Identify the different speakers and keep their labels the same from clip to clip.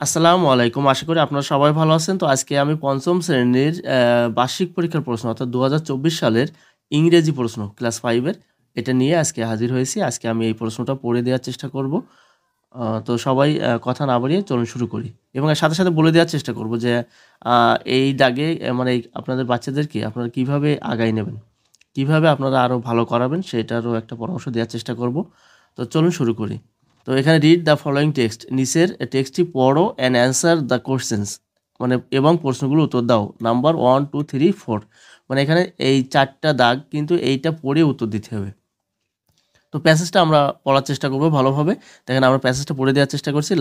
Speaker 1: আসসালামু আলাইকুম। আশা করি আপনারা সবাই ভালো আছেন। তো আজকে আমি ৫ম শ্রেণীর বার্ষিক পরীক্ষার প্রশ্ন অর্থাৎ ২০২৪ সালের ইংরেজি প্রশ্ন ক্লাস 5 এর এটা নিয়ে আজকে হাজির হয়েছি। আজকে আমি এই প্রশ্নটা পড়ে দেওয়ার চেষ্টা করব। তো সবাই কথা না বাড়িয়ে চলুন শুরু করি। এবং এর সাথে, সাথে বলে দেওয়ার চেষ্টা করব যে এই দাগে মানে আপনাদের বাচ্চাদেরকে আপনারা কিভাবে আগায় নেবেন, কিভাবে আপনারা আরও ভালো করাবেন সেটারও একটা পরামর্শ দেওয়ার চেষ্টা করব। তো চলুন শুরু করি। তো এখানে রিড দ্য ফলোয়িং টেক্সট, নিচের টেক্সটটি পড়ো অ্যান্ড অ্যান্সার দ্য কোশ্চেন্স, মানে এবং প্রশ্নগুলো উত্তর দাও। নাম্বার 1, 2, 3, 4, মানে এখানে এই 4টা দাগ কিন্তু এইটা পড়ে উত্তর দিতে হবে। তো প্যাসেজটা আমরা পড়ার চেষ্টা করব ভালোভাবে। দেখেন আমরা প্যাসেজটা পড়ে দেওয়ার চেষ্টা করছি।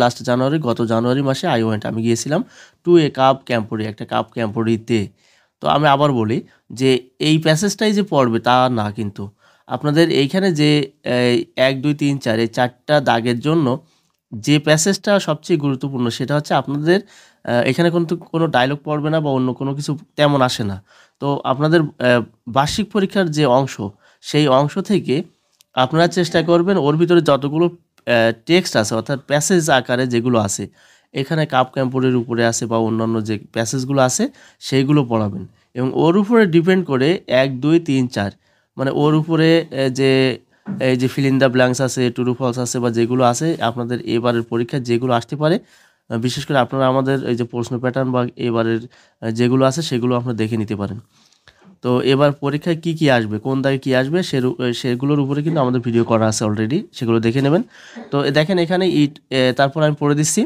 Speaker 1: গত জানুয়ারি মাসে আমি গিয়েছিলাম টু এ কাপ ক্যাম্পরি, একটা কাপ ক্যাম্পরিতে। তো আমি আবার বলি যে এই প্যাসেজটাই যে পড়বে তা না, কিন্তু আপনাদের এইখানে যে 1, 2, 3, 4 এই 4টা দাগের জন্য যে প্যাসেজটা সবচেয়ে গুরুত্বপূর্ণ সেটা হচ্ছে আপনাদের এখানে কিন্তু কোনো ডায়লগ পড়বে না বা অন্য কোনো কিছু তেমন আসে না। তো আপনাদের বার্ষিক পরীক্ষার যে অংশ, সেই অংশ থেকে আপনারা চেষ্টা করবেন ওর ভিতরে যতগুলো টেক্সট আছে অর্থাৎ প্যাসেজ আকারে যেগুলো আছে, এখানে কাপ ক্যাম্পোরের উপরে আছে বা অন্যান্য যে প্যাসেজগুলো আছে সেইগুলো পড়াবেন। এবং ওর উপরে ডিপেন্ড করে 1, 2, 3, 4, মানে ওর উপরে যে এই যে ফিল ইন দ্য ব্ল্যাঙ্কস আছে, ট্রু ফলস আছে বা যেগুলো আছে আপনাদের এবারের পরীক্ষায় যেগুলো আসতে পারে, বিশেষ করে আপনারা আমাদের এই যে প্রশ্ন প্যাটার্ন বা এবারের যেগুলো আছে সেগুলো আপনারা দেখে নিতে পারেন। তো এবার পরীক্ষায় কি আসবে, কোন দাগে কি আসবে সেগুলোর উপরে কিন্তু আমাদের ভিডিও করা আছে অলরেডি, সেগুলো দেখে নেবেন। তো দেখেন এখানে তারপর আমি পড়ে দিচ্ছি।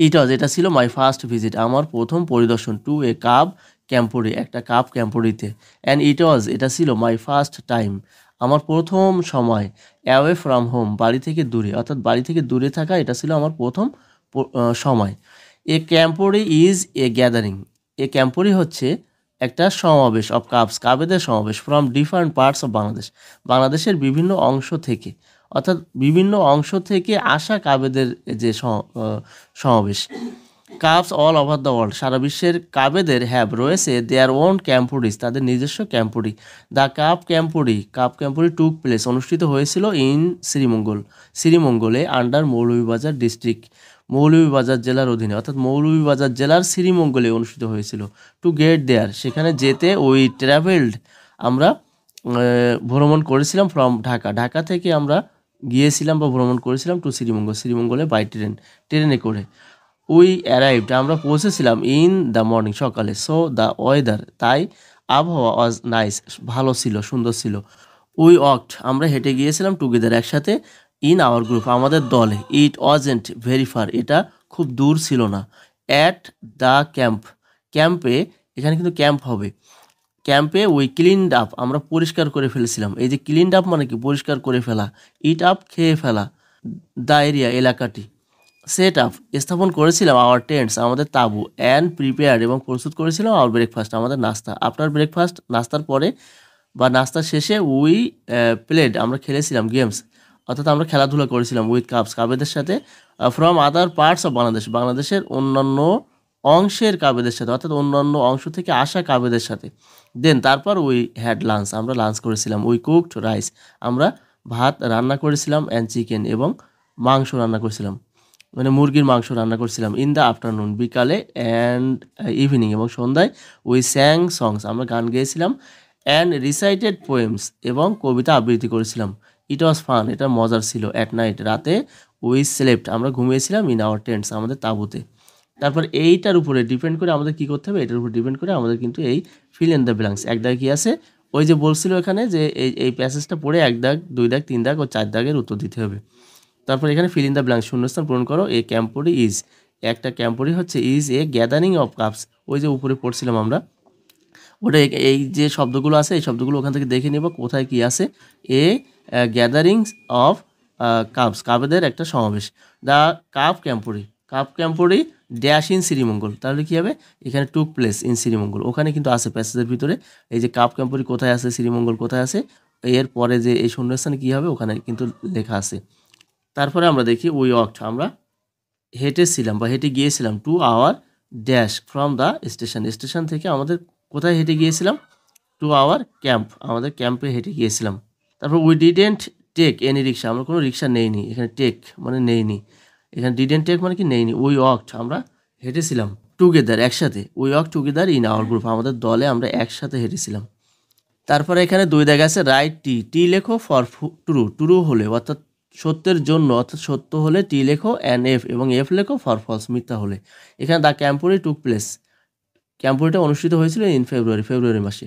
Speaker 1: এটা ছিল মাই ফার্স্ট ভিজিট, আমার প্রথম পরিদর্শন, টু এ কাপ ক্যাম্পোরি, একটা কাপ ক্যাম্পোরিতে। অ্যান্ড এটা ছিল মাই ফার্স্ট টাইম, আমার প্রথম সময়, অ্যাওয়ে ফ্রম হোম, বাড়ি থেকে দূরে, অর্থাৎ বাড়ি থেকে দূরে থাকা, এটা ছিল আমার প্রথম সময়। এ ক্যাম্পোরি ইজ এ গ্যাদারিং, এ ক্যাম্পোরি হচ্ছে একটা সমাবেশ অফ কাপস, কাবেদের সমাবেশ, from different parts of Bangladesh, বাংলাদেশের বিভিন্ন অংশ থেকে, অর্থাৎ বিভিন্ন অংশ থেকে আসা কাবেদের যে সমাবেশ। Cubs all over the world, সারা বিশ্বের কাবেদের রয়েছে দেয়ার ওন ক্যাম্পুরিজ, তাদের নিজস্ব ক্যাম্পুরি। The cub camporee took place, অনুষ্ঠিত হয়েছিল ইন শ্রীমঙ্গলে আন্ডার মৌলভীবাজার ডিস্ট্রিক্ট, মৌলভীবাজার জেলার অধীনে, অর্থাৎ মৌলভীবাজার জেলার শ্রীমঙ্গলে অনুষ্ঠিত হয়েছিল। টু গেট দেয়ার, সেখানে যেতে উই ট্রাভেলড, আমরা ভ্রমণ করেছিলাম, ফ্রম ঢাকা থেকে আমরা গিয়েছিলাম বা ভ্রমণ করেছিলাম টু শ্রীমঙ্গলে বাই ট্রেনে করে। উই অ্যারাইভড, আমরা পৌঁছেছিলাম ইন দ্য মর্নিং, সকালে। সো দ্য ওয়েদার, তাই আবহাওয়া ওয়াজ নাইস, ভালো ছিল, সুন্দর ছিল। উই ওয়াকড, আমরা হেঁটে গিয়েছিলাম টুগেদার, একসাথে, ইন আওয়ার গ্রুপ, আমাদের দলে। ইট ওয়াজেন্ট ভেরি ফার, এটা খুব দূর ছিল না। অ্যাট দ্য ক্যাম্পে, এখানে কিন্তু ক্যাম্প হবে। ক্যাম্পে উই ক্লিনড আপ, আমরা পরিষ্কার করে ফেলেছিলাম। এই যে ক্লিনড আপ মানে কি, পরিষ্কার করে ফেলা। ইট আপ, খেয়ে ফেলা। দ্য এরিয়া, এলাকাটি। সেট আপ, স্থাপন করেছিলাম। আওয়ার টেন্টস, আমাদের তাঁবু। অ্যান্ড প্রিপেয়ার্ড, এবং প্রস্তুত করেছিলাম। আওয়ার ব্রেকফাস্ট, আমাদের নাস্তা। আফটার ব্রেকফাস্ট, নাস্তার পরে বা নাস্তার শেষে। উই প্লেড, আমরা খেলেছিলাম। গেমস, অর্থাৎ আমরা খেলাধুলা করেছিলাম। উইথ কাবেদের সাথে। From other parts of Bangladesh, বাংলাদেশের অন্যান্য অংশের কাবেদের সাথে, অর্থাৎ অন্যান্য অংশ থেকে আসা কাবেদের সাথে। দেন তারপর উই হ্যাড লাঞ্চ, আমরা লাঞ্চ করেছিলাম। উই কুকড রাইস, আমরা ভাত রান্না করেছিলাম। অ্যান্ড চিকেন, এবং মাংস রান্না করেছিলাম, মানে মুরগির মাংস রান্না করছিলাম। ইন দ্য আফটারনুন, বিকালে। অ্যান্ড ইভিনিং, এবং সন্ধ্যায়। উই স্যাং সংস, আমরা গান গেয়েছিলাম। অ্যান্ড রিসাইটেড পোয়েমস, এবং কবিতা আবৃত্তি করেছিলাম। ইট ওয়াজ ফান, এটা মজার ছিল। অ্যাট নাইট, রাতে। উই স্লেপ্ট, আমরা ঘুমিয়েছিলাম। ইন আওয়ার টেন্টস, আমাদের তাঁবুতে। তারপর এইটার উপরে ডিপেন্ড করে আমাদের কী করতে হবে, এটার উপর ডিপেন্ড করে আমাদের কিন্তু এই ফিল ইন দ্য ব্ল্যাঙ্কস, এক দাগে কী আছে, ওই যে বলছিল এখানে যে এই প্যাসেজটা পড়ে 1 দাগ, 2 দাগ, 3 দাগ ও 4 দাগের উত্তর দিতে হবে। তারপর এখানে ফিল ইন দ্য ব্ল্যাঙ্ক, শূন্যস্থান পূরণ করো। এ ক্যাম্পোরি ইজ, একটা ক্যাম্পোরি হচ্ছে is a gathering of cups, ওই যে উপরে পড়ছিলাম আমরা, ওটা এই যে শব্দগুলো আছে এই শব্দগুলো ওখান থেকে দেখে নেব কোথায় কি আছে। এ গ্যাদারিংস অফ কাপস, কাপেদের একটা সমাবেশ। The cub camporee dash in Srimangal, তাহলে কী হবে, এখানে টুক প্লেস ইন শ্রীমঙ্গল, ওখানে কিন্তু আছে প্যাসেজের ভিতরে। এই যে কাপ ক্যাম্পোরি কোথায় আছে, শ্রীমঙ্গল কোথায় আছে, এর পরে যে এই শূন্যস্থানে কী হবে ওখানে কিন্তু লেখা আছে। তারপরে আমরা দেখি উই ওয়াকড, আমরা হেঁটেছিলাম বা হেঁটে গিয়েছিলাম। To our dash from the station, station থেকে আমাদের কোথায় হেঁটে গিয়েছিলাম, টু আওয়ার ক্যাম্প, আমাদের ক্যাম্পে হেঁটে গিয়েছিলাম। তারপর উই ডিডেন্ট টেক এনি রিক্সা, আমরা কোনো রিক্সা নেইনি, এখানে টেক মানে নেইনি। এখানে ডিডেন্ট টেক মানে কি নেইনি, উই ওয়াকড আমরা হেঁটেছিলাম টুগেদার একসাথে, we walk together in our group আমাদের দলে আমরা একসাথে হেঁটেছিলাম। তারপরে এখানে 2 দেখা আছে রাইট টি লেখো ফর ট্রু হলে অর্থাৎ সত্যের জন্য, অর্থাৎ সত্য হলে টি লেখো অ্যান্ড এফ, এবং এফ লেখো ফর ফলস মিথ্যা হলে। এখানে দ্য ক্যাম্পুরি টুক প্লেস, ক্যাম্পুরিটা অনুষ্ঠিত হয়েছিল ইন ফেব্রুয়ারি মাসে।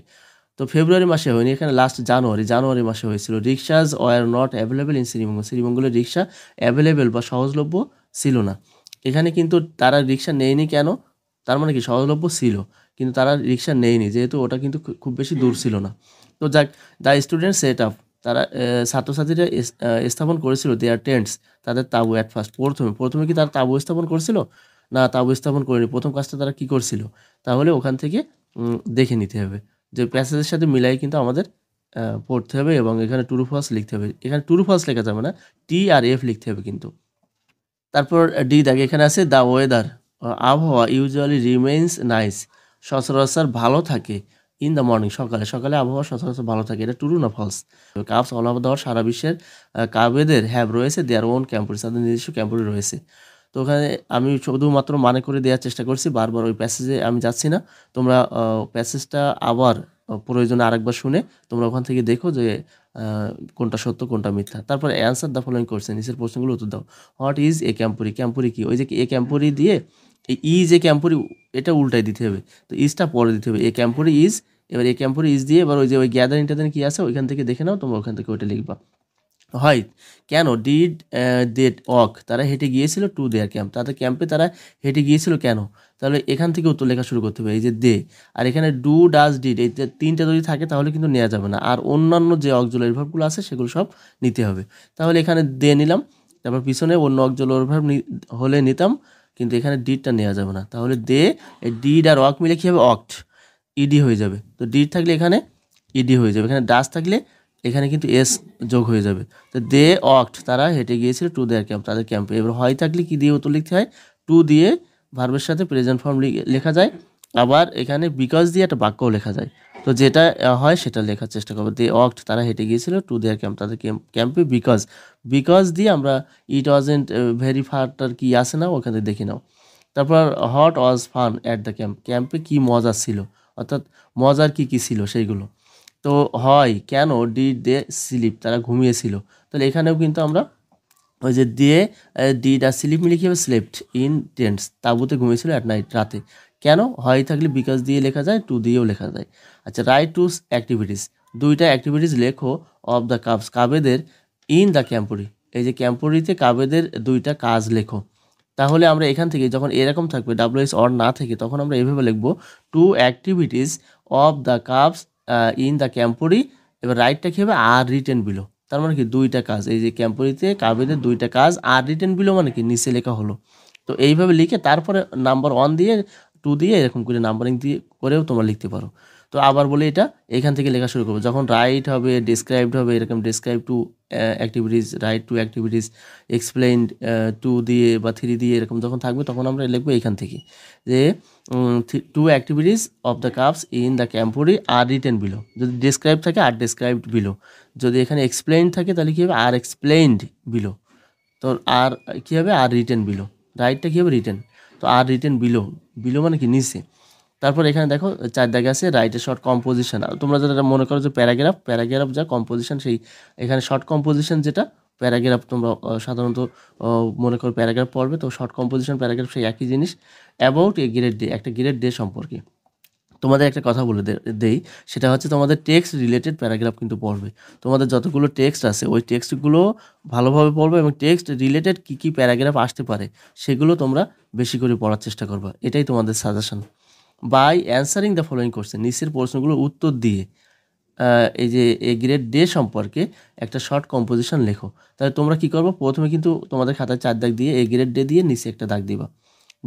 Speaker 1: তো ফেব্রুয়ারি মাসে হয়নি, এখানে লাস্ট জানুয়ারি মাসে হয়েছিল। Rickshaws were not available in Sreemangal, শ্রীমঙ্গলের রিক্সা অ্যাভেলেবেল বা সহজলভ্য ছিল না। এখানে কিন্তু তারা রিক্সা নেয়নি কেন, তার মানে কি সহজলভ্য ছিল কিন্তু তারা রিক্সা নেয়নি যেহেতু ওটা কিন্তু খুব বেশি দূর ছিল না। তো যাক, দ্য স্টুডেন্ট সেট আপ, তারা ছাত্রছাত্রীরা স্থাপন করেছিল দেয়ার টেন্টস, তাদের তাঁবু অ্যাট ফার্স্ট, প্রথমে কি তারা তাঁবু স্থাপন করেছিল? না, তাঁবু স্থাপন করেনি। প্রথম কাজটা তারা কি করছিল? তাহলে ওখান থেকে দেখে নিতে হবে যে প্যাসেজের সাথে মিলাই কিন্তু আমাদের পড়তে হবে, এবং এখানে ট্রু ফলস লিখতে হবে। এখানে ট্রু ফলস লেখা যাবে না, টি আর এফ লিখতে হবে কিন্তু। তারপর ডি দেখে এখানে আছে দ্য ওয়েদার, আবহাওয়া ইউজুয়ালি রিমেইনস নাইস, সচরাচর ভালো থাকে ইন দ্য মর্নিং, সকালে আবহাওয়া সচরাচর ভালো থাকে। এটা ট্রু না false? Cubs all over the, সারা বিশ্বের কাবেদের হ্যাভ রয়েছে দেয়ার ওন ক্যাম্পুরি, তাদের নিজস্ব ক্যাম্পুরি রয়েছে। তো ওখানে আমি শুধুমাত্র মানে করে দেওয়ার চেষ্টা করছি, বারবার ওই প্যাসেজে আমি যাচ্ছি না। তোমরা প্যাসেজটা আবার প্রয়োজনে আরেকবার শুনে তোমরা ওখান থেকে দেখো যে কোনটা সত্য কোনটা মিথ্যা। তারপরে অ্যান্সার দ্য ফলোইং কোয়েশ্চেন, নিচের প্রশ্নগুলো উত্তর দাও। হোয়াট ইজ এ ক্যাম্পুরি, ক্যাম্পুরি কি? ওই যে এ ক্যাম্পুরি দিয়ে এই যে ক্যাম্পুরি এটা উল্টাই দিতে হবে, তো ইজটা পরে দিতে হবে। এ ক্যাম্পুরি ইজ, এবার এ ক্যাম্পুরি ইজ দিয়ে এবার ওই যে ওই গ্যাদারিং ট্যাদারিং কি আছে ওইখান থেকে দেখে নাও, তোমরা ওখান থেকে ওইটা লিখবা। হয় কেন ডিড দেট ওয়াক, তারা হেঁটে গিয়েছিল টু দেয়ার ক্যাম্প, তাদের ক্যাম্পে তারা হেঁটে গিয়েছিল কেন? তাহলে এখান থেকে উত্তর লেখা শুরু করতে হবে। এই যে দে, আর এখানে ডু ডাজ ডিড, এই তিনটা যদি থাকে তাহলে কিন্তু নেওয়া যাবে না, আর অন্যান্য যে অক্সিলারি ভার্বগুলো আছে সেগুলো সব নিতে হবে। তাহলে এখানে দে নিলাম, তারপর পিছনে অন্য অক্সিলারি ভার্ব হলে নিতাম, কিন্তু এখানে ডিডটা নেওয়া যাবে না। তাহলে দে, ডিড আর ওয়াক মিলে কী হবে? অক্ট, ইডি হয়ে যাবে। তো ডিড থাকলে এখানে ইডি হয়ে যাবে, এখানে ডাজ থাকলে এখানে কিন্তু এস যোগ হয়ে যাবে। তো দে ওয়াকড, তারা হেঁটে গিয়েছিল টু দেয়ার ক্যাম্প, তাদের ক্যাম্পে। এবার হয় থাকলে কি দিয়ে উত্তর লিখতে হয়? টু দিয়ে ভার্বের সাথে প্রেজেন্ট ফর্ম লেখা যায়, আবার এখানে বিকজ দিয়ে একটা বাক্যও লেখা যায়। তো যেটা হয় সেটা লেখার চেষ্টা করবো। দে ওয়াকড, তারা হেঁটে গিয়েছিল টু দেয়ার ক্যাম্প, তাদের ক্যাম্পে। বিকজ দিয়ে আমরা ইট ওয়াজেন্ট ভেরি ফারটার কি আসে না ওখানে দেখে নাও। তারপর hot was fun at the camp, ক্যাম্পে কী মজা ছিল, অর্থাৎ মজার কী কী ছিল সেইগুলো। তো হয় কেন ডিড দে স্লিপ, তারা ঘুমিয়েছিল। তাহলে এখানেও কিন্তু আমরা ওই যে দিয়ে ডিড আর স্লিপ মিলে কী হবে? স্লেপ্ট ইন টেন্টস, তাঁবুতে ঘুমিয়েছিল অ্যাট নাইট, রাতে। কেন? হয় থাকলে বিকজ দিয়ে লেখা যায়, টু দিয়েও লেখা যায়। আচ্ছা, রাইট টু অ্যাক্টিভিটিস, দুইটা অ্যাক্টিভিটিস লেখো অফ দ্য কাপস, কাবেদের ইন দ্য ক্যাম্পুরি, এই যে ক্যাম্পুরিতে কাবেদের দুইটা কাজ লেখো। তাহলে আমরা এখান থেকে যখন এরকম থাকবে ডাব্লিউএস অর না থেকে, তখন আমরা এভাবে লিখবো two activities of the cubs in the camporee. এবার রাইটটা কী হবে? আর রিটেন বিলো, তার মানে কি দুইটা কাজ, এই যে ক্যাম্পুরিতে কাবেদের দুইটা কাজ, আর রিটেন বিলো মানে কি নিচে লেখা হলো। তো এইভাবে লিখে তারপরে নাম্বার 1 দিয়ে 2 দিয়ে এরকম করে নাম্বারিং দিয়ে করেও তোমরা লিখতে পারো। তো আবার বলি, এটা এখান থেকে লেখা শুরু করবো, যখন রাইট হবে ডিসক্রাইবড হবে, এরকম describe two activities, write two activities, explained 2 দিয়ে বা 3 দিয়ে এরকম যখন থাকবে তখন আমরা লিখবো এখান থেকে যে two activities of the cubs in the camporee are written below. যদি ডিসক্রাইব থাকে আর ডিসক্রাইবড বিলো, যদি এখানে এক্সপ্লেইনড থাকে তাহলে কী হবে? আর এক্সপ্লেইনড বিলো। তো আর কী হবে? আর রিটেন বিলো, রাইটটা কী হবে? রিটেন। তো আর রিটেন বিলো, বিলো মানে কি নিচে। তারপর এখানে দেখো 4 দাগে আছে রাইটের শর্ট কম্পোজিশন। তোমরা যেটা মনে করো যে প্যারাগ্রাফ যা কম্পোজিশন, সেই এখানে শর্ট কম্পোজিশন যেটা প্যারাগ্রাফ, তোমরা সাধারণত মনে করো প্যারাগ্রাফ পড়বে, তো শর্ট কম্পোজিশন প্যারাগ্রাফ সেই একই জিনিস। অ্যাবাউট এ গ্রেড ডে, একটা গ্রেড ডে সম্পর্কে তোমাদের একটা কথা বলে দেই, সেটা হচ্ছে তোমাদের টেক্সট রিলেটেড প্যারাগ্রাফ কিন্তু পড়বে। তোমাদের যতগুলো টেক্সট আছে ওই টেক্সটগুলো ভালোভাবে পড়বে, এবং টেক্সট রিলেটেড কী কী প্যারাগ্রাফ আসতে পারে সেগুলো তোমরা বেশি করে পড়ার চেষ্টা করবা, এটাই তোমাদের suggestion. By answering the following question, নিচের প্রশ্নগুলোর উত্তর দিয়ে এই যে এ গ্রেড ডে সম্পর্কে একটা শর্ট কম্পোজিশন লেখো। তাহলে তোমরা কী করবো? প্রথমে কিন্তু তোমাদের খাতায় 4 দাগ দিয়ে এ গ্রেড ডে দিয়ে নিচে একটা দাগ দিবা,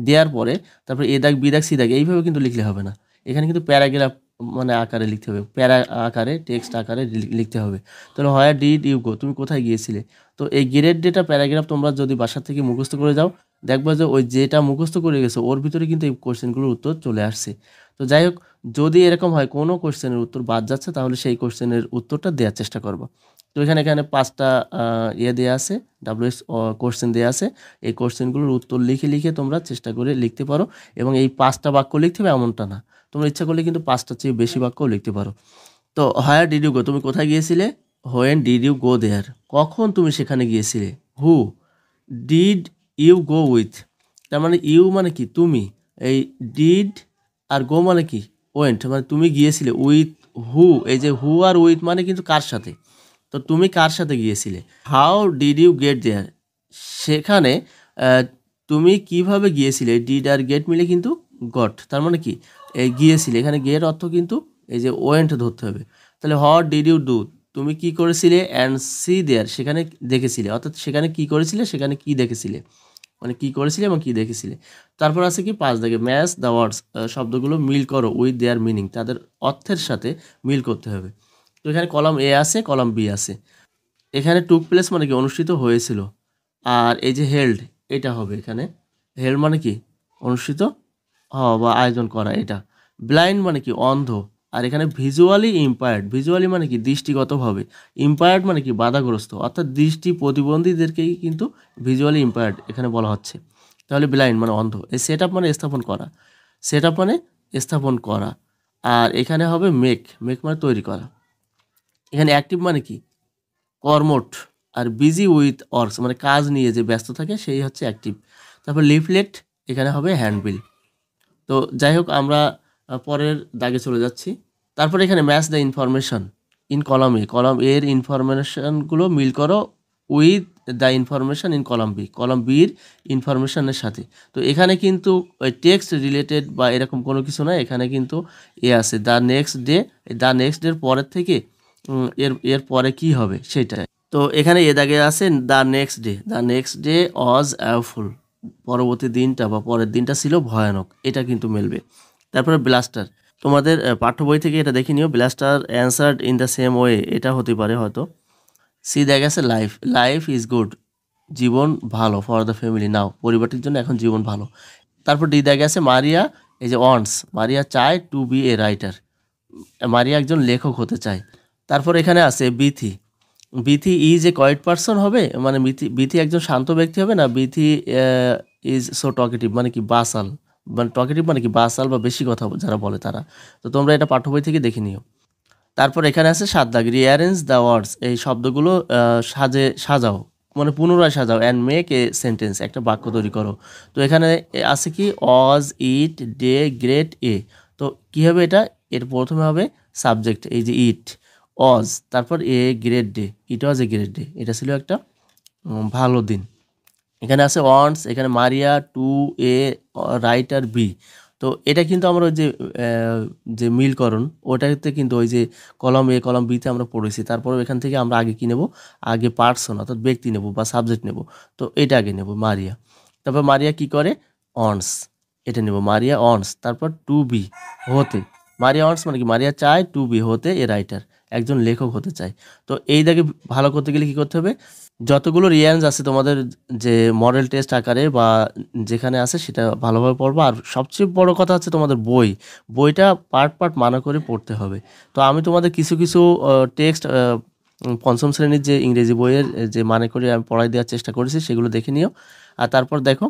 Speaker 1: দেওয়ার পরে তারপরে এ দাগ বি দাগ সি দাগ এইভাবে কিন্তু লিখলে হবে না, এখানে কিন্তু প্যারাগ্রাফ মানে আকারে লিখতে হবে, প্যারা আকারে টেক্সট আকারে লিখতে হবে। তাহলে হোয়ার ডিড ইউ গো, তুমি কোথায় গিয়েছিলে। তো এই গ্রেড ডেটা প্যারাগ্রাফ তোমরা যদি বাসা থেকে মুখস্থ করে যাও, দেখবা যে ওই যেটা মুখস্থ করে গেছো ওর ভিতরে কিন্তু এই কোশ্চেনগুলোর উত্তর চলে আসছে। তো যাই হোক, যদি এরকম হয় কোনো কোশ্চেনের উত্তর বাদ যাচ্ছে তাহলে সেই কোশ্চেনের উত্তরটা দেওয়ার চেষ্টা করবো। তো এখানে এখানে 5টা ইয়ে দেওয়া আছে, ডাব্লিউএস কোশ্চেন দেওয়া আছে। এই কোশ্চেনগুলোর উত্তর লিখে লিখে তোমরা চেষ্টা করে লিখতে পারো, এবং এই 5টা বাক্য লিখতে হবে এমনটা না, তোমরা ইচ্ছা করলে কিন্তু 5টার চেয়ে বেশি বাক্যও লিখতে পারো। তো হোয়ার ডিড ইউ গো, তুমি কোথায় গিয়েছিলে? When did you go there, কখন তুমি সেখানে গিয়েছিলে? Who did you go with, তার মানে ইউ মানে কি তুমি, এই ডিড আর গো মানে কি ওয়েন্ট, মানে তুমি গিয়েছিলে। উইথ হু, এই যে হু আর উইথ মানে কিন্তু কার সাথে, তো তুমি কার সাথে গিয়েছিলে? হাউ ডিড ইউ গেট দেয়ার, সেখানে তুমি কিভাবে গিয়েছিলে? ডিড আর গেট মিলে কিন্তু গট, তার মানে কি এই গিয়েছিলে, এখানে গেট অর্থ কিন্তু এই যে ওয়েন্ট ধরতে হবে। তাহলে হোয়াট ডিড ইউ ডু, তুমি কি করেছিলে? অ্যান্ড সি দেয়ার, সেখানে দেখেছিলে, অর্থাৎ সেখানে কি করেছিলে, সেখানে কি দেখেছিলে, মানে কি করেছিলে এবং কি দেখেছিলে। তারপর আছে কি 5 দাগে ম্যাচ দ্য ওয়ার্ডস, শব্দগুলো মিল করো উইথ দেয়ার মিনিং, তাদের অর্থের সাথে মিল করতে হবে। তো এখানে কলাম এ আছে, কলাম বি আছে। এখানে টুক প্লেস মানে কি অনুষ্ঠিত হয়েছিল, আর এই যে হেল্ড এটা হবে এখানে। হেল্ড মানে কি অনুষ্ঠিত হওয়া বা আয়োজন করা এটা। ব্লাইন্ড মানে কি অন্ধ, আর এখানে ভিজুয়ালি ইম্পায়ার্ড, ভিজুয়ালি মানে কি দৃষ্টিগতভাবে, ইম্পায়ার্ড মানে কি বাধাগ্রস্ত, অর্থাৎ দৃষ্টি প্রতিবন্ধীদেরকেই কিন্তু ভিজুয়ালি ইম্পায়ার্ড এখানে বলা হচ্ছে। তাহলে ব্লাইন্ড মানে অন্ধ। এই সেট আপ মানে স্থাপন করা, সেট আপ মানে স্থাপন করা। আর এখানে হবে মেক, মেক মানে তৈরি করা। এখানে অ্যাক্টিভ মানে কি কর্মঠ, আর বিজি উইথ ওয়ার্কস মানে কাজ নিয়ে যে ব্যস্ত থাকে সেই হচ্ছে অ্যাক্টিভ। তারপর লিফলেট এখানে হবে হ্যান্ডবিল। তো যাই হোক, আমরা পরের দাগে চলে যাচ্ছি। তারপর এখানে match the information in column A, column এর ইনফরমেশনগুলো মিল করো with the information in column B, column বির ইনফরমেশনের সাথে। তো এখানে কিন্তু ওই টেক্সট রিলেটেড বা এরকম কোনো কিছু নয়, এখানে কিন্তু এ আছে the next day, the next ডের পরের থেকে এর পরে কি হবে সেটা। তো এখানে এ দাগে আছে the next day, the next day was awful, পরবর্তী দিনটা বা পরের দিনটা ছিল ভয়ানক, এটা কিন্তু মিলবে। তারপরে ব্লাস্টার, তোমাদের পাঠ্য বই থেকে এটা দেখে নিও, blaster answered in the same way, এটা হতে পারে হয়তো। সি দেখা গেছে লাইফ, লাইফ ইজ গুড, জীবন ভালো, ফর দ্য ফ্যামিলি নাও, পরিবারটির জন্য এখন জীবন ভালো। তারপর ডি দেখা গেছে মারিয়া, এই যে ওয়ান্টস, মারিয়া চায় to be a writer, Maria একজন লেখক হতে চায়। তারপর এখানে আছে Bithi, Bithi is a quiet person হবে, মানে বিথি বিথি একজন শান্ত ব্যক্তি হবে না, বিথি ইজ সো টকেটিভ মানে কি বাসাল, মানে টকেটিভ মানে কি বাসাল বা বেশি কথা যারা বলে তারা। তো তোমরা এটা পাঠ্য বই থেকে দেখে নিও। তারপর এখানে আছে 7 দাগ রিঅ্যারেঞ্জ দ্য ওয়ার্ডস, এই শব্দগুলো সাজাও, মানে পুনরায় সাজাও, অ্যান্ড মেক এ সেন্টেন্স, একটা বাক্য তৈরি করো। তো এখানে আছে কি অজ ইট ডে গ্রেট এ, তো কী হবে এটা, এর প্রথমে হবে সাবজেক্ট এই যে ইট, অজ, তারপর a great day, it was a great day, এটা ছিল একটা ভালো দিন। এখানে আছে ওয়ান্টস, এখানে Maria to a writer be. তো এটা কিন্তু আমরা ওই যে যে মিলকরণ ওটাতে কিন্তু ওই যে কলম এ কলম বিতে আমরা পড়েছি, তারপর এখান থেকে আমরা আগে কী নেব, আগে পার্সন অর্থাৎ ব্যক্তি নেব বা সাবজেক্ট নেব। তো এটা আগে নেব মারিয়া, তারপর মারিয়া কি করে অনস, এটা নেব মারিয়া অনস, তারপর টু বি হতে, মারিয়া অনস মানে কি মারিয়া চায় টু বি হতে এ রাইটার, একজন লেখক হতে চায়। তো এই দাগে ভালো করতে গেলে কী করতে হবে, যতগুলো রিয়ান্স আছে তোমাদের যে মডেল টেস্ট আকারে বা যেখানে আছে সেটা ভালোভাবে পড়বো। আর সবচেয়ে বড় কথা হচ্ছে তোমাদের বইটা পার্ট পার্ট মানা করে পড়তে হবে। তো আমি তোমাদের কিছু কিছু টেক্সট পঞ্চম শ্রেণীর যে ইংরেজি বইয়ের যে মানে করে আমি পড়াই দেওয়ার চেষ্টা করেছি, সেগুলো দেখে নিও। আর তারপর দেখো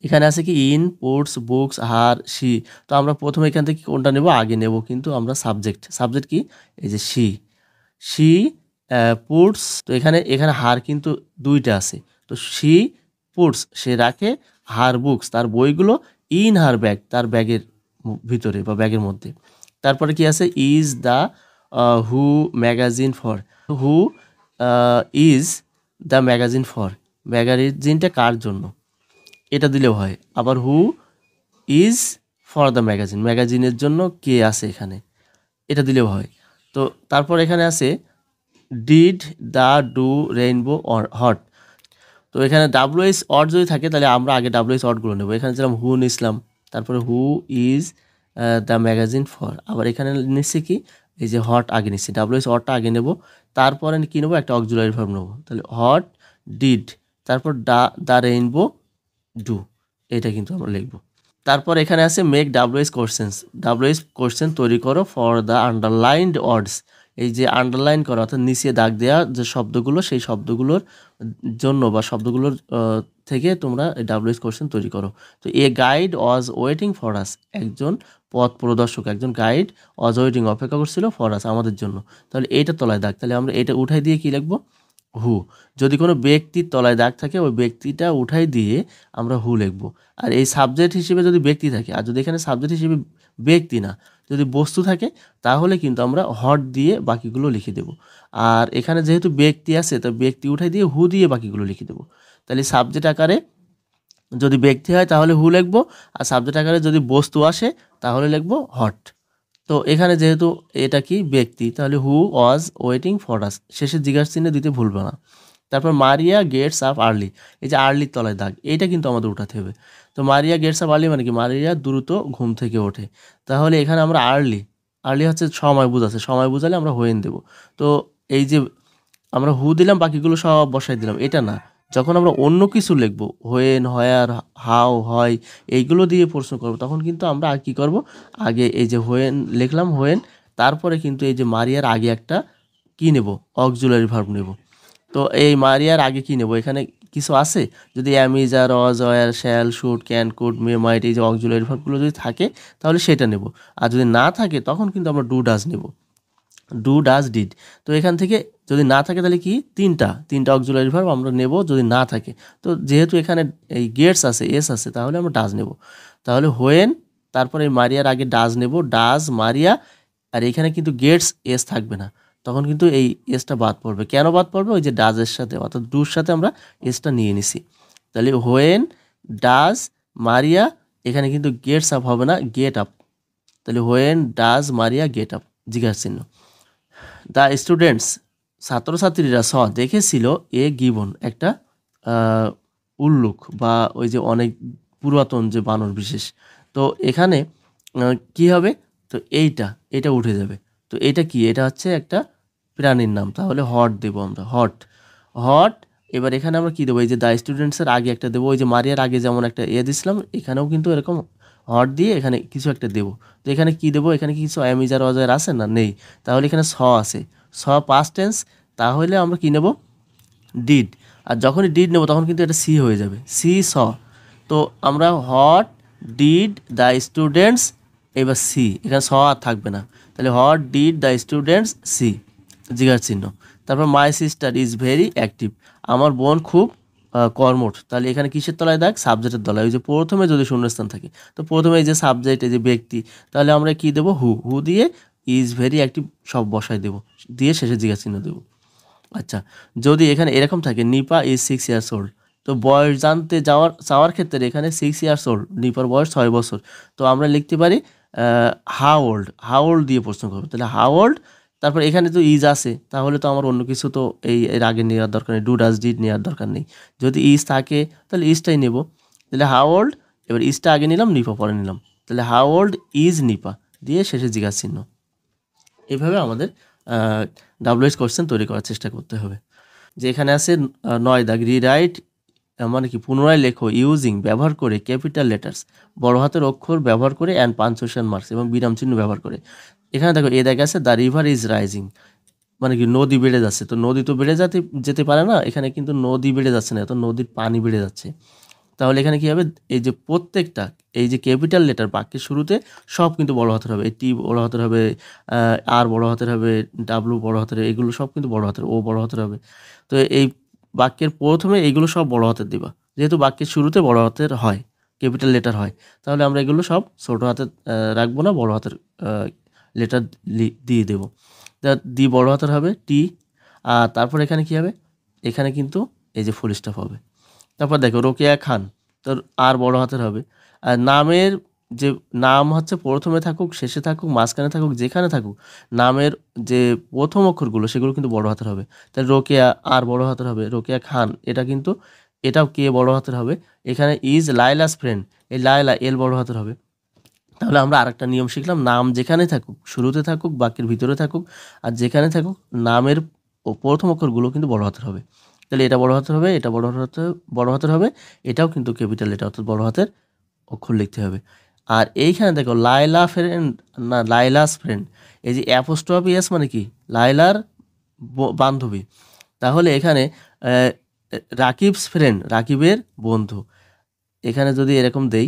Speaker 1: এখানে আছে কি in ports books her she, তো আমরা প্রথমে এখান থেকে কোনটা নেব, আগে নেব কিন্তু আমরা সাবজেক্ট কি এই যে শি পুটস, তো এখানে এখানে হার কিন্তু দুইটা আছে। তো শি পুটস সে রাখে, হার বুকস তার বইগুলো, ইন হার ব্যাগ তার ব্যাগের ভিতরে বা ব্যাগের মধ্যে। তারপরে কি আছে is the who magazine for, who is the magazine for, ম্যাগাজিনটা কার জন্য, এটা দিলেও হয়। আবার who is for the magazine, ম্যাগাজিনের জন্য কে আছে এখানে, এটা দিলেও হয়। তো তারপর এখানে আছে did the do rainbow or hot, তো এখানে ডাব্লুএস অড যদি থাকে তাহলে আমরা আগে ডাব্লুএস অডগুলো নেবো। এখানে যেরকম হু নিছিলাম, তারপরে হু ইজ দ্য ম্যাগাজিন ফর, আবার এখানে নিচ্ছি কি এই যে হট আগে নিচ্ছি, ডাব্লুএস অডটা আগে নেব, তারপরে কী নেবো একটা অক্সিলারি ভার্ব নেবো। তাহলে হট ডিড, তারপর দ্য রেইনবো ডু, এটা কিন্তু আমরা লিখবো। তারপর এখানে আছে make WS questions, WS question তৈরি করো ফর দ্য আন্ডারলাইন্ড ওয়ার্ডস, এই যে আন্ডারলাইন করা অর্থাৎ নিচে দাগ দেওয়া যে শব্দগুলো সেই শব্দগুলোর জন্য বা শব্দগুলোর থেকে তোমরা ডাব্লিউএইচ কোশ্চেন তৈরি করো। তো a guide was waiting for us, একজন পথ প্রদর্শক, একজন গাইড ওয়াজ ওয়েটিং অপেক্ষা করছিল ফর আস আমাদের জন্য। তাহলে এইটা তলায় দাগ, তাহলে আমরা এটা উঠাই দিয়ে কি লিখবো? হু। যদি কোনো ব্যক্তির তলায় দাগ থাকে ওই ব্যক্তিটা উঠাই দিয়ে আমরা হু লিখব। আর এই সাবজেক্ট হিসেবে যদি ব্যক্তি থাকে, আর যদি এখানে সাবজেক্ট হিসেবে ব্যক্তি না যদি বস্তু থাকে তাহলে কিন্তু আমরা হট দিয়ে বাকিগুলো লিখে দেব। আর এখানে যেহেতু ব্যক্তি আছে তো ব্যক্তি উঠাই দিয়ে হু দিয়ে বাকিগুলো লিখে দেব। তাহলে সাবজেক্ট আকারে যদি ব্যক্তি হয় তাহলে হু লিখবো, আর সাবজেক্ট আকারে যদি বস্তু আসে তাহলে লিখবো হট। তো এখানে যেহেতু এটা কি ব্যক্তি, তাহলে হু ওয়াজ ওয়েটিং ফর আস, শেষে জিজ্ঞাসা চিহ্ন দিতে ভুলবে না। তারপর মারিয়া গেটস আপ আর্লি, এই যে আর্লির তলায় দাগ, এইটা কিন্তু আমাদের উঠাতে হবে। তো মারিয়া গেটস আপ আর্লি মানে কি? মারিয়া দ্রুত ঘুম থেকে ওঠে। তাহলে এখানে আমরা আর্লি, আর্লি হচ্ছে সময় বুঝাচ্ছে, সময় বুঝালে আমরা হোয়েন দেব। তো এই যে আমরা হু দিলাম বাকিগুলো সব বসাই দিলাম, এটা না। যখন আমরা অন্য কিছু লিখবো, হোয়েন, হয়ার, হাউ, হয়, এইগুলো দিয়ে প্রশ্ন করব, তখন কিন্তু আমরা আর কি করব? আগে এই যে হোয়েন লিখলাম, হোয়েন, তারপরে কিন্তু এই যে মারিয়ার আগে একটা কি নেব? অক্সিলারি ভার্ব নেব। তো এই মারিয়ার আগে কি নেব? এখানে কিছু আছে, যদি am, is, are, was, were, shall, should, can, could, may, might, এই যে অক্সিলারি ভার্বগুলো যদি থাকে তাহলে সেটা নেব। আর যদি না থাকে তখন কিন্তু আমরা ডু ডাজ নেব, ডু ডাজ ডিড। তো এখান থেকে যদি না থাকে তাহলে কি? তিনটা অক্সিলারি ভার্ব আমরা নেব যদি না থাকে। তো যেহেতু এখানে এই গেটস আছে, এস আছে, তাহলে আমরা ডাজ নেব। তাহলে হোয়েন, তারপরে এই মারিয়ার আগে ডাজ নেব, ডাজ, মারিয়া, আর এখানে কিন্তু গেটস এস থাকবে না, তখন কিন্তু এই এসটা বাদ পড়বে। কেন বাদ পড়বে? ওই যে ডাজের সাথে অর্থাৎ ডুর সাথে আমরা এসটা নিয়ে নিছি। তাহলে হোয়েন, ডাজ, মারিয়া, এখানে কিন্তু গেটস আপ হবে না, গেট আপ। তাহলে when does Maria get up, জিজ্ঞাসা চিহ্ন। দ্য স্টুডেন্টস, ছাত্রছাত্রীরা দেখেছিল এ গিবন, একটা উল্লুক বা ওই যে অনেক পুরাতন যে বানর বিশেষ। তো এখানে কি হবে? তো এইটা উঠে যাবে। তো এটা কি? এটা হচ্ছে একটা প্রাণীর নাম, তাহলে হট দেব আমরা, হট, হট। এবার এখানে আমরা কি দেবো? এই যে দ্য স্টুডেন্টসের আগে একটা দেবো, ওই যে মারিয়ার আগে যেমন একটা দিছিলাম, এখানেও কিন্তু এরকম হট দিয়ে এখানে কিছু একটা দেবো। তো এখানে কি দেবো? এখানে কিছু অ্যামিজার অজার আছে না? নেই। তাহলে এখানে আছে, পাস্ট টেন্স, তাহলে আমরা কি নেব? ডিড। আর যখনই ডিড নেব তখন কিন্তু এটা সি হয়ে যাবে, সি তো আমরা হট ডিড দ্য স্টুডেন্টস, এবার সি, এখানে আর থাকবে না। তাহলে how did the students see, জিজ্ঞাসা চিহ্ন। তারপর my sister is very active, আমার বোন খুব কর্মঠ। তাহলে এখানে কিসের তলায় দাগ? সাবজেক্টের তলায়। ওই যে প্রথমে যদি শূন্যস্থান থাকে, তো প্রথমে এই যে সাবজেক্ট, এই যে ব্যক্তি, তাহলে আমরা কি দেবো? হু দিয়ে ইজ ভেরি অ্যাক্টিভ সব বসাই দেবো, দিয়ে শেষে জিজ্ঞাসা চিহ্ন দেবো। আচ্ছা, যদি এখানে এরকম থাকে নিপা ইজ 6 ইয়ার্স ওল্ড, তো বয়স জানতে চাওয়ার ক্ষেত্রে এখানে 6 ইয়ার্স ওল্ড, নিপার বয়স 6 বছর। তো আমরা লিখতে পারি হাউ ওল্ড দিয়ে প্রশ্ন করবো। তাহলে হাউ ওল্ড, তারপর এখানে তো ইজ আছে, তাহলে তো আমার অন্য কিছু তো এর আগে নেওয়ার দরকার নেই, ডু ডাজ ডিড নেওয়ার দরকার নেই। যদি ইজ থাকে তাহলে ইজটাই নেব। তাহলে হাউ ওল্ড, এবার ইজটা আগে নিলাম, নিপা পরে নিলাম। তাহলে হাউ ওল্ড ইজ নিপা, দিয়ে শেষে জিজ্ঞাসা চিহ্ন। এভাবে আমাদের ডাব্লিউএইচ কোশ্চেন তৈরি করার চেষ্টা করতে হবে। যে এখানে আছে 9 দাগ, রিরাইট মানে কি? পুনরায় লেখো, ইউজিং ব্যবহার করে, ক্যাপিটাল লেটার্স বড় হাতের অক্ষর ব্যবহার করে, অ্যান্ড পাঞ্চুয়েশন মার্কস এবং বিরাম চিহ্ন ব্যবহার করে। এখানে দেখো এ দেখা আছে দ্য রিভার ইজ রাইজিং, মানে কি? নদী বেড়ে যাচ্ছে। তো নদী তো বেড়ে যেতে পারে না, এখানে কিন্তু নদী বেড়ে যাচ্ছে না, তো নদীর পানি বেড়ে যাচ্ছে। তাহলে এখানে কি হবে? এই যে প্রত্যেকটা এই যে ক্যাপিটাল লেটার বাক্যের শুরুতে সব কিন্তু বড় হাতের হবে, টি বড় হাতের হবে, আর বড় হাতের হবে, ডাব্লু বড় হাতের, এগুলো সব কিন্তু বড় হাতের, ও বড় হাতের হবে। তো এই বাক্যের প্রথমে এইগুলো সব বড় হাতের দিবা, যেহেতু বাক্যের শুরুতে বড় হাতের হয়, ক্যাপিটাল লেটার হয়, তাহলে আমরা এগুলো সব ছোট হাতের রাখবো না, বড় হাতের লেটার দিয়ে দেবো। দি বড় হাতের হবে, টি। আর তারপর এখানে কি হবে? এখানে কিন্তু এই যে ফুল স্টপ হবে। তারপর দেখো রোকেয়া খান, তোর আর বড় হাতের হবে। আর নামের যে নাম হচ্ছে প্রথমে থাকুক, শেষে থাকুক, মাঝখানে থাকুক, যেখানে থাকুক, নামের যে প্রথম অক্ষরগুলো সেগুলো কিন্তু বড় হাতের হবে। তাহলে রোকেয়া আর বড় হাতের হবে, রোকেয়া খান এটা কিন্তু এটাও কে বড় হাতের হবে। এখানে ইজ লাইলাস ফ্রেন্ড, এই লাইলা এল বড় হাতের হবে। তাহলে আমরা আরেকটা নিয়ম শিখলাম, নাম যেখানে থাকুক, শুরুতে থাকুক, বাক্যের ভিতরে থাকুক, আর যেখানে থাকুক, নামের প্রথম অক্ষরগুলো কিন্তু বড় হাতের হবে। তাহলে এটা বড় হাতের হবে, এটা বড় হাতের হবে, এটাও কিন্তু ক্যাপিটাল, এটা অর্থাৎ বড় হাতের অক্ষর লিখতে হবে। আর এইখানে দেখো লাইলা ফ্রেন্ড না লাইলাস ফ্রেন্ড, এই যে অ্যাপোস্ট্রফি এস মানে কি, লাইলার বান্ধবী। তাহলে এখানে রাকিবস ফ্রেন্ড, রাকিবের বন্ধু। এখানে যদি এরকম দেই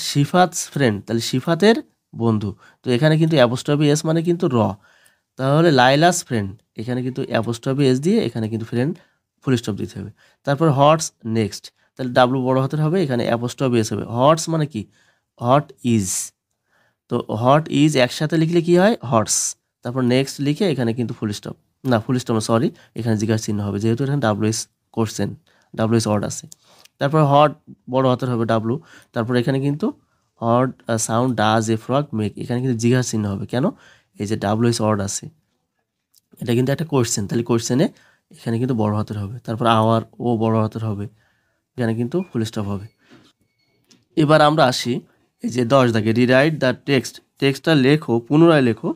Speaker 1: শিফাতস ফ্রেন্ড, তাহলে শিফাতের বন্ধু। তো এখানে কিন্তু অ্যাপোস্ট্রফি এস মানে কিন্তু র। তাহলে লাইলাস ফ্রেন্ড, এখানে কিন্তু অ্যাপোস্ট্রফি এস দিয়ে এখানে কিন্তু ফ্রেন্ড ফুল স্টপ দিতে হবে। তারপর হটস নেক্সট, তাহলে ডাব্লু বড় হাতের হবে, এখানে অ্যাপোস্ট্রফি এস হবে। হটস মানে কি, হট ইজ। তো হট ইজ একসাথে লিখলে কি হয়, হটস। তারপর নেক্সট লিখে এখানে কিন্তু ফুল স্টপ, না ফুল স্টপ সরি, এখানে জিজ্ঞাসা চিহ্ন হবে, যেহেতু এখানে W S question, W S word আছে। তারপর হট বড় হাতের হবে ডাব্লু। তারপর এখানে কিন্তু hot sound does a frog make, এখানে কিন্তু জিজ্ঞাসা চিহ্ন হবে, কেন, এই যে ডাব্লু এস ওয়ার্ড আছে, এটা কিন্তু একটা কোশ্চেন, তাহলে কোশ্চেনে এখানে কিন্তু বড় হাতের হবে। তারপর আওয়ার, ও বড় হাতের হবে, এখানে কিন্তু ফুল স্টপ হবে। এবার আমরা আসি এই যে 10 দাগে, রিরাইট দ্য টেক্সট, টেক্সটটা লেখো, পুনরায় লেখো,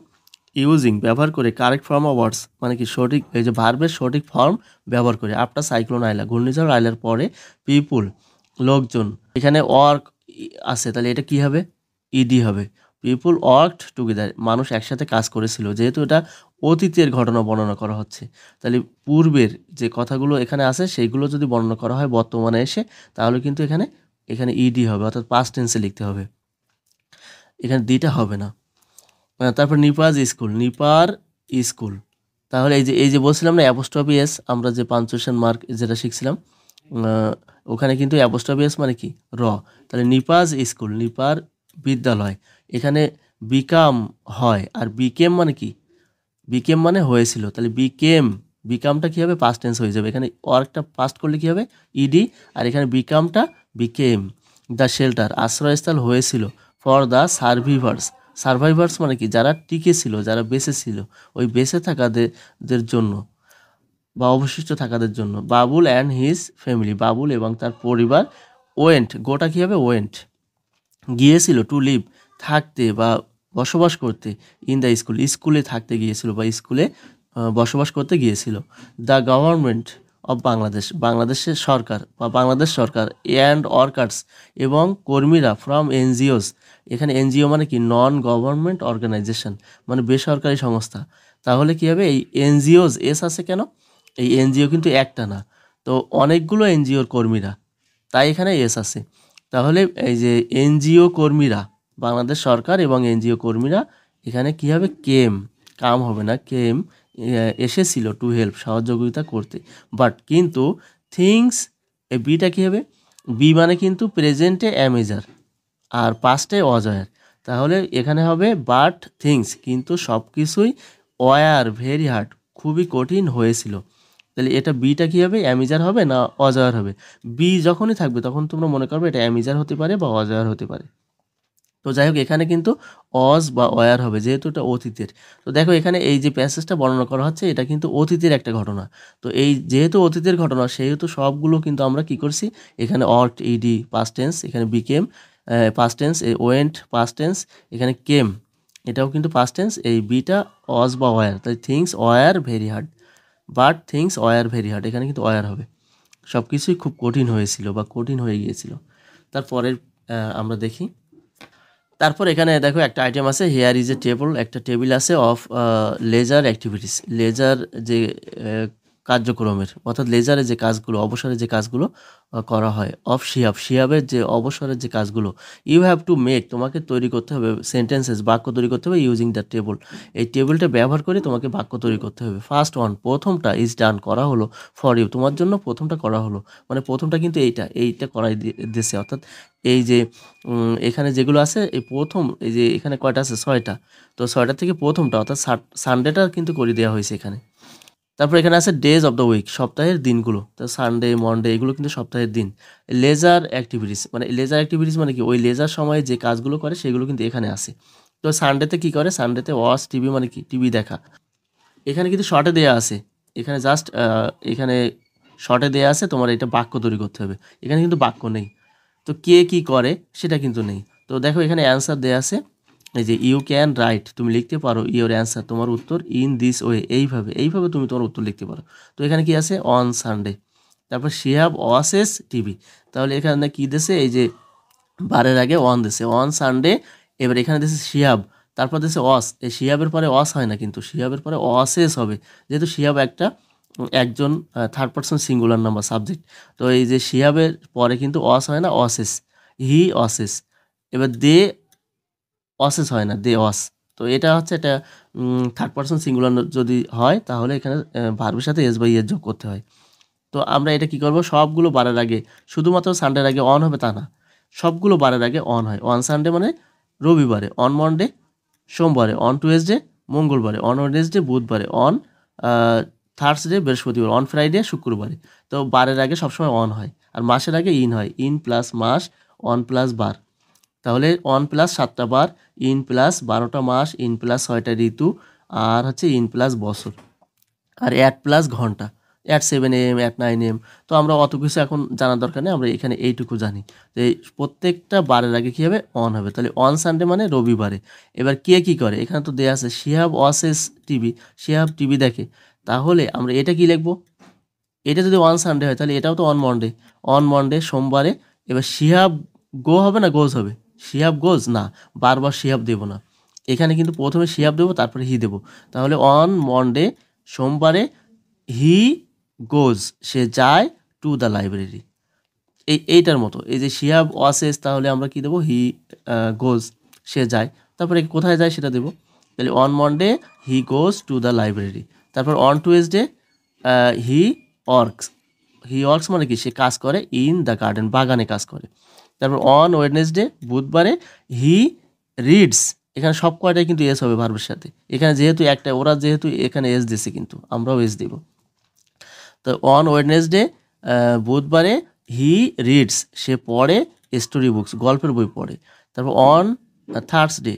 Speaker 1: ইউজিং ব্যবহার করে কারেক্ট ফর্ম অফ ওয়ার্ডস, মানে কি সঠিক, এই যে ভার্বের সঠিক ফর্ম ব্যবহার করে। আফটার সাইক্লোন আইলা, ঘূর্ণিঝড় আইলার পরে, পিপুল লোকজন, এখানে ওয়ার্ক আছে, তাহলে এটা কি হবে, ইডি হবে। পিপুল ওয়ার্কড টুগেদার, মানুষ একসাথে কাজ করেছিল, যেহেতু এটা অতীতের ঘটনা বর্ণনা করা হচ্ছে, তাহলে পূর্বের যে কথাগুলো এখানে আছে সেইগুলো যদি বর্ণনা করা হয় বর্তমানে এসে, তাহলে কিন্তু এখানে এখানে ইডি হবে, অর্থাৎ পাস্ট টেন্সে লিখতে হবে, এখানে দিটা হবে না। তারপর নিপাজ স্কুল, নিপার স্কুল, তাহলে এই যে বলছিলাম না অ্যাপোস্ট্রফি এস, আমরা যে পাঞ্চুয়েশন মার্ক যেটা শিখছিলাম, ওখানে কিন্তু অ্যাপোস্ট্রফি এস মানে কি, র। তাহলে নিপাজ স্কুল, নিপার বিদ্যালয়, এখানে বিকাম হয়, আর বিকেম মানে কি, বিকেম মানে হয়েছিল, তাহলে বিকামটা কী হবে, পাস্ট টেন্স হয়ে যাবে, এখানে ওয়ার্কটা পাস্ট করলে কী হবে, ইডি, আর এখানে বিকামটা বিকেম। দ্য শেল্টার, আশ্রয়স্থল হয়েছিল, ফর দ্য সার্ভিভার্স, সার্ভাইভার্স মানে কি, যারা টিকে ছিল, যারা বেঁচে ছিল, ওই বেঁচে থাকাদের জন্য বা অবশিষ্ট থাকাদের জন্য। Babul and his family, Babul এবং তার পরিবার, ওয়েন্ট, গোটা কী হবে, ওয়েন্ট, গিয়েছিল, টু লিভ থাকতে বা বসবাস করতে, ইন দ্য স্কুল, স্কুলে থাকতে গিয়েছিল বা স্কুলে বসবাস করতে গিয়েছিল। দ্য গভর্নমেন্ট অফ বাংলাদেশ, বাংলাদেশের সরকার বা বাংলাদেশ সরকার, অ্যান্ড ওয়ার্কার্স এবং কর্মীরা, ফ্রম এনজিওস, এখানে এনজিও মানে কি, নন গভর্নমেন্ট অর্গানাইজেশন, মানে বেসরকারি সংস্থা। তাহলে কি হবে, এই এনজিওস এস আছে কেন, এই এনজিও কিন্তু একটা না, তো অনেকগুলো এনজিওর কর্মীরা, তাই এখানে এস আছে। তাহলে এই যে এনজিও কর্মীরা, বাংলাদেশ সরকার এবং এনজিও কর্মীরা, এখানে কি হবে, কাম হবে না, এসেছিল, টু হেল্প, সহযোগিতা করতে। বাট কিন্তু থিংস, এই বিটা কী হবে, বি মানে কিন্তু প্রেজেন্টে অ্যামেজার আর পাস্টে অজয়ার, তাহলে এখানে হবে বাট থিংস, কিন্তু সব কিছুই ওয়ার ভেরি হার্ড, খুবই কঠিন হয়েছিল। তাহলে এটা বিটা কী হবে, অ্যামিজার হবে না অজয়ার হবে, বি যখনই থাকবে তখন তোমরা মনে করবে এটা অ্যামিজার হতে পারে বা অজয়ার হতে পারে। তো যাই হোক, এখানে কিন্তু অজ বা অয়ার হবে, যেহেতু এটা অতীতের। তো দেখো এখানে এই যে প্যাসেজটা বর্ণনা করা হচ্ছে, এটা কিন্তু অতীতের একটা ঘটনা। তো এই যেহেতু অতীতের ঘটনা, সেহেতু সবগুলো কিন্তু আমরা কি করছি, এখানে অট ইডি পাস্ট টেন্স, এখানে became past tense, went past tense, এখানে কেম এটাও কিন্তু পাস্ট টেন্স, এই বিটা অজ বা অয়ার, তাই things were very hard, but things were very hard, এখানে কিন্তু অয়ার হবে, সব কিছুই খুব কঠিন হয়েছিল বা কঠিন হয়ে গিয়েছিল। তারপরের আমরা দেখি, তারপর এখানে দেখো একটা আইটেম আছে, হেয়ার ইজ এ টেবল, একটা টেবিল আছে, অফ লেজার অ্যাক্টিভিটিস, লেজার যে কার্যক্রমের, অর্থাৎ লেজারে যে কাজগুলো, অবসরে যে কাজগুলো করা হয়, অফ শিহাবের যে অবসরের যে কাজগুলো, ইউ হ্যাভ টু মেক, তোমাকে তৈরি করতে হবে, সেন্টেন্সেস, বাক্য তৈরি করতে হবে, ইউজিং দ্য টেবল, এই টেবিলটা ব্যবহার করে তোমাকে বাক্য তৈরি করতে হবে। ফার্স্ট ওয়ান, প্রথমটা, ইজ ডান, করা হলো, ফর ইউ, তোমার জন্য প্রথমটা করা হলো, মানে প্রথমটা কিন্তু এইটা করাই দিয়েছে, অর্থাৎ এই যে এখানে যেগুলো আছে, এই প্রথম, এই যে এখানে কয়টা আছে, 6টা, তো 6টার থেকে প্রথমটা অর্থাৎ সানডেটা কিন্তু করে দেওয়া হয়েছে এখানে। তারপর এখানে আছে ডেজ অফ দ্য উইক, সপ্তাহের দিনগুলো, তো সানডে মনডে এগুলো কিন্তু সপ্তাহের দিন। লেজার অ্যাক্টিভিটিস, মানে লেজার অ্যাক্টিভিটিস মানে কি, ওই লেজার সময়ে যে কাজগুলো করে সেগুলো কিন্তু এখানে আছে। তো সানডেতে কি করে, সানডেতে ওয়াচ টিভি, মানে কি টিভি দেখা, এখানে কিন্তু শর্টে দেয়া আছে, এখানে জাস্ট এখানে শর্টে দেয়া আছে, তোমার এটা বাক্য তৈরি করতে হবে, এখানে কিন্তু বাক্য নেই, তো কে কি করে সেটা কিন্তু নেই। তো দেখো এখানে অ্যান্সার দেয়া আছে, এই যে ইউ ক্যান রাইট, তুমি লিখতে পারো, ইওর অ্যান্সার, তোমার উত্তর, ইন দিস ওয়ে, এইভাবে তুমি তোমার উত্তর লিখতে পারো। তো এখানে কি আছে, অন সানডে। তারপর শি হ্যাভ ওয়াচেস টিভি, তাহলে এখানে কি দিয়েছে, এই যে বারের আগে অন দিছে, অন সানডে, এবার এখানে দিয়েছে শি হ্যাভ, তারপর দিচ্ছে অস, এই শিহাবের পরে অস হয় না, কিন্তু শিহাবের পরে অসেস হবে, যেহেতু শিহাব একজন third person singular number subject. তো এই যে শিহাবের পরে কিন্তু অস হয় না, অসেস, হি অসেস। এবার দে অসেস হয় না, দে অস। তো এটা হচ্ছে এটা থার্ড পারসন সিঙ্গুলার যদি হয় তাহলে এখানে ভার্বের সাথে এস বা ইয়ের যোগ করতে হয়। তো আমরা এটা কি করব, সবগুলো বারের আগে, শুধুমাত্র সানডের আগে অন হবে তা না, সবগুলো বারের আগে অন হয়। অন সানডে মানে রবিবারে, অন মনডে সোমবারে, অন টুয়েসডে মঙ্গলবারে, অন ওয়েডনেসডে বুধবারে, অন থার্সডে বৃহস্পতিবার, অন ফ্রাইডে শুক্রবারে। তো বারের আগে সবসময় অন হয়, আর মাসের আগে ইন হয়, ইন প্লাস মাস, অন প্লাস বার। তাহলে অন প্লাস 7টা বার, ইন প্লাস 12টা মাস, ইন প্লাস 6টা ঋতু, আর হচ্ছে ইন প্লাস বছর, আর অ্যাট প্লাস ঘন্টা, অ্যাট 7 AM, অ্যাট 9 AM। তো আমরা অত কিছু এখন জানার দরকার নেই, আমরা এখানে এইটুকু জানি যে এই প্রত্যেকটা বারের আগে কী হবে, অন হবে। তাহলে অন সানডে মানে রবিবারে। এবার কে কী করে, এখানে তো দেয়া আছে Shihab watches TV, Shihab TV দেখে। তাহলে আমরা এটা কি লিখবো, এটা যদি অন সানডে হয় তাহলে এটাও তো অন মনডে, অন মনডে সোমবারে। এবার শিহাব গো হবে না গোজ হবে, শিহাব গোজ না, বারবার শিহাব দেবো না, এখানে কিন্তু প্রথমে শিহাব দেবো তারপরে হি দেবো। তাহলে অন মনডে সোমবারে হি গোজ, সে যায় টু দ্য লাইব্রেরি। এইটার মতো, এই যে শিহাব ওয়াসেস, তাহলে আমরা কি দেবো, হি গোজ, সে যায়। তারপরে কোথায় যায় সেটা দেবো। তাহলে on Monday he goes to the library. তারপর on Tuesday he works, he works মানে কি, সে কাজ করে ইন দ্য গার্ডেন, বাগানে কাজ করে। তারপর অন ওয়েডনেসডে বুধবারে হি রিডস, এখানে সব কয়টাই কিন্তু এস হবে ভার্বের সাথে, এখানে যেহেতু একটা, ওরা যেহেতু এখানে এস দিছে কিন্তু আমরাও এস দেব। তো অন ওয়েডনেসডে বুধবারে হি রিডস, সে পড়ে স্টোরি বুকস, গল্পের বই পড়ে। তারপর অন থার্সডে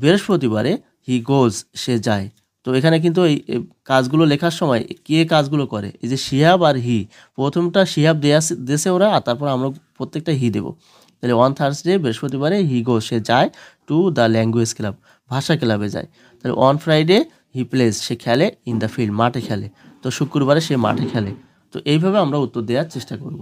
Speaker 1: বৃহস্পতিবারে হি গোজ, সে যায়। তো এখানে কিন্তু এই কাজগুলো লেখার সময় কে কাজগুলো করে, এই যে শিহাব আর হি, প্রথমটা শিহাব দেশে ওরা, আর তারপর আমরা প্রত্যেকটা হি দেবো। তাহলে অন থার্সডে বৃহস্পতিবারে হি গোজ, সে যায় টু দ্য ল্যাঙ্গুয়েজ ক্লাব, ভাষা ক্লাবে যায়। তাহলে অন ফ্রাইডে হি প্লেজ, সে খেলে ইন দ্য ফিল্ড, মাঠে খেলে। তো শুক্রবারে সে মাঠে খেলে। তো এইভাবে আমরা উত্তর দেওয়ার চেষ্টা করব।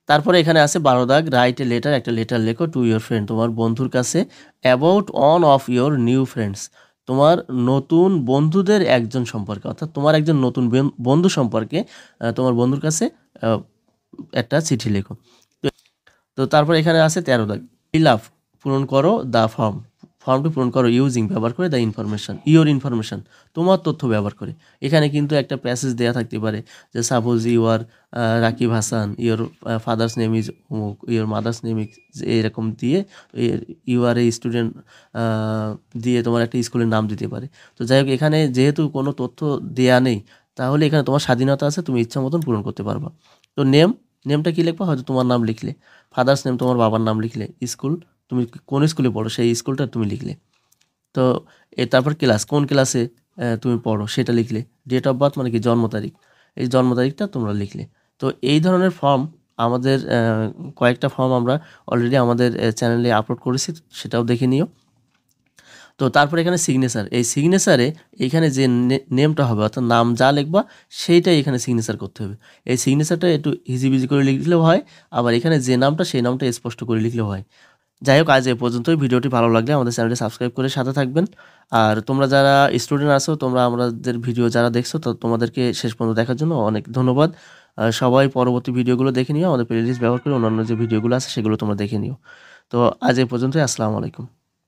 Speaker 1: তারপরে এখানে আছে 12 দাগ, রাইট এ লেটার, একটা লেটার লেখো টু ইয়োর ফ্রেন্ড, তোমার বন্ধুর কাছে, about on of your new friends, তোমার নতুন বন্ধুদের একজন সম্পর্কে, অর্থাৎ তোমার একজন নতুন বন্ধু সম্পর্কে তোমার বন্ধুর কাছে একটা চিঠি লেখো। তো তারপর এখানে আছে 13 দাগ, ফিল আপ, পূরণ করো দ্য ফর্মটি পূরণ করো ইউজিং, ব্যবহার করে দ্য ইনফরমেশন, ইওর ইনফরমেশন, তোমার তথ্য ব্যবহার করে। এখানে কিন্তু একটা প্যাসেজ দেওয়া থাকতে পারে যে suppose you are Rakib Hasan, your father's name is অমুক, ইওর মাদার্স নেম ইজ, এরকম দিয়ে ইউ আর এ স্টুডেন্ট দিয়ে তোমার একটা স্কুলের নাম দিতে পারে। তো যাই হোক, এখানে যেহেতু কোনো তথ্য দেয়া নেই, তাহলে এখানে তোমার স্বাধীনতা আছে, তুমি ইচ্ছা মতন পূরণ করতে পারবা। তো নেমটা কী লিখবা, হয়তো তোমার নাম লিখলে, ফাদার্স নেম তোমার বাবার নাম লিখলে, স্কুল তুমি কোন স্কুলে পড়ো সেই স্কুলটা তুমি লিখলে। তো তারপর ক্লাস, কোন ক্লাসে তুমি পড়ো সেটা লিখলে। ডেট অফ বার্থ মানে কি, জন্ম তারিখ, এই জন্ম তারিখটা তোমরা লিখলে। তো এই ধরনের ফর্ম আমাদের কয়েকটা ফর্ম আমরা অলরেডি আমাদের চ্যানেলে আপলোড করেছি, সেটাও দেখে নিও। তো তারপর এখানে সিগনেচার, এই সিগনেচারে এইখানে যে নেমটা হবে, অর্থাৎ নাম যা লিখবা সেইটাই এখানে সিগনেচার করতে হবে। এই সিগনেচারটা একটু হিজিবিজি করে লিখলেও হয়, আবার এখানে যে নামটা সেই নামটা স্পষ্ট করে লিখলেও হয়। যাই হোক, আজ এ পর্যন্তই। ভিডিওটি ভালো লাগলে আমাদের চ্যানেলটি সাবস্ক্রাইব করে সাথে থাকবেন। আর তোমরা যারা স্টুডেন্ট আছো, তোমরা আমাদের ভিডিও যারা দেখছো, তো তোমাদেরকে শেষ পর্যন্ত দেখার জন্য অনেক ধন্যবাদ। সবাই পরবর্তী ভিডিওগুলো দেখে নিও, আমাদের প্লেলিস্ট ব্যবহার করে অন্যান্য যে ভিডিওগুলো আছে সেগুলো তোমরা দেখে নিও। তো আজ এ পর্যন্তই, আসসালামু আলাইকুম।